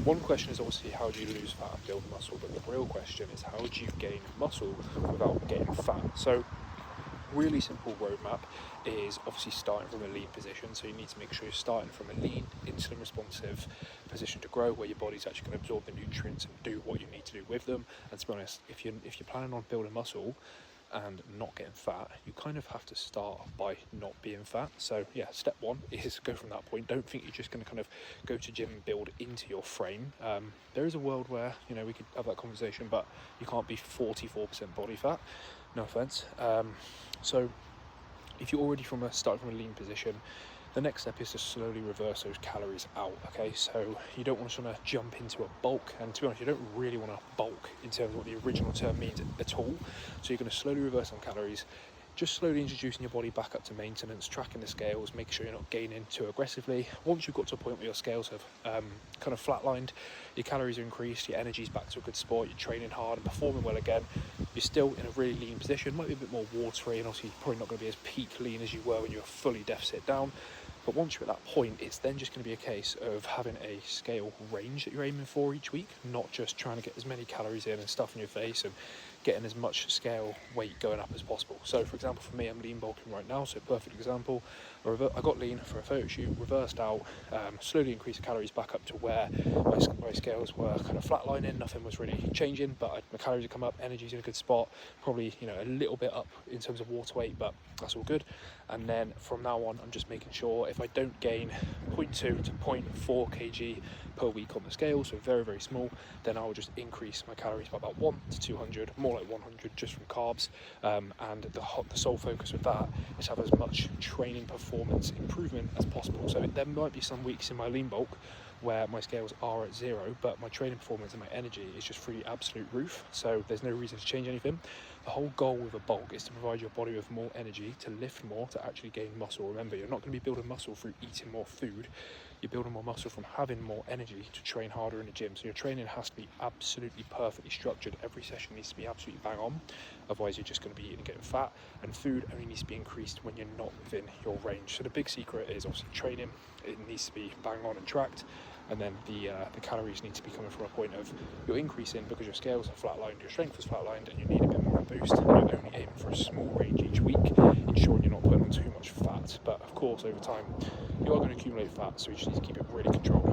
one question is obviously how do you lose fat and build muscle, but the real question is how do you gain muscle without getting fat? So really simple roadmap is obviously starting from a lean position. So you need to make sure you're starting from a lean, insulin responsive position to grow, where your body's actually going to absorb the nutrients and do what you need to do with them. And to be honest, if you're planning on building muscle and not getting fat, you kind of have to start by not being fat. So yeah, step one is go from that point. Don't think you're just going to kind of go to gym and build into your frame. There is a world where, you know, we could have that conversation, but you can't be 44% body fat, no offense. So if you're already starting from a lean position, the next step is to slowly reverse those calories out, okay? So you don't want to sort of jump into a bulk, and to be honest, you don't really want to bulk in terms of what the original term means at all. So you're going to slowly reverse some calories, just slowly introducing your body back up to maintenance, tracking the scales, making sure you're not gaining too aggressively. Once you've got to a point where your scales have kind of flatlined, your calories are increased, your energy's back to a good spot, you're training hard and performing well again, you're still in a really lean position, might be a bit more watery, and obviously you're probably not going to be as peak lean as you were when you were fully deficit down. But once you're at that point, it's then just going to be a case of having a scale range that you're aiming for each week, not just trying to get as many calories in and stuff in your face and getting as much scale weight going up as possible. So for example, for me, I'm lean bulking right now, so perfect example. I got lean for a photo shoot, reversed out, slowly increased the calories back up to where my scales were kind of flatlining, nothing was really changing, but my calories had come up, energy's in a good spot, probably, you know, a little bit up in terms of water weight, but that's all good. And then from now on, I'm just making sure if I don't gain 0.2 to 0.4 kg per week on the scale, so very, very small, then I'll just increase my calories by about 1 to 200, more like 100 just from carbs. And the sole focus with that is to have as much training performance improvement as possible. So there might be some weeks in my lean bulk where my scales are at 0, but my training performance and my energy is just through the absolute roof. So there's no reason to change anything. The whole goal with a bulk is to provide your body with more energy, to lift more, to actually gain muscle. Remember, you're not going to be building muscle through eating more food. You're building more muscle from having more energy to train harder in the gym. So your training has to be absolutely perfectly structured. Every session needs to be absolutely bang on. Otherwise, you're just going to be eating and getting fat. And food only needs to be increased when you're not within your range. So the big secret is obviously training. It needs to be bang on and tracked. And then the calories need to be coming from a point of you're increasing because your scales are flatlined, your strength is flatlined, and you need a bit more of a boost. And you're only aiming for a small range each week, ensuring you're not putting on too much fat. But of course, over time, you are going to accumulate fat, so you just need to keep it really controlled.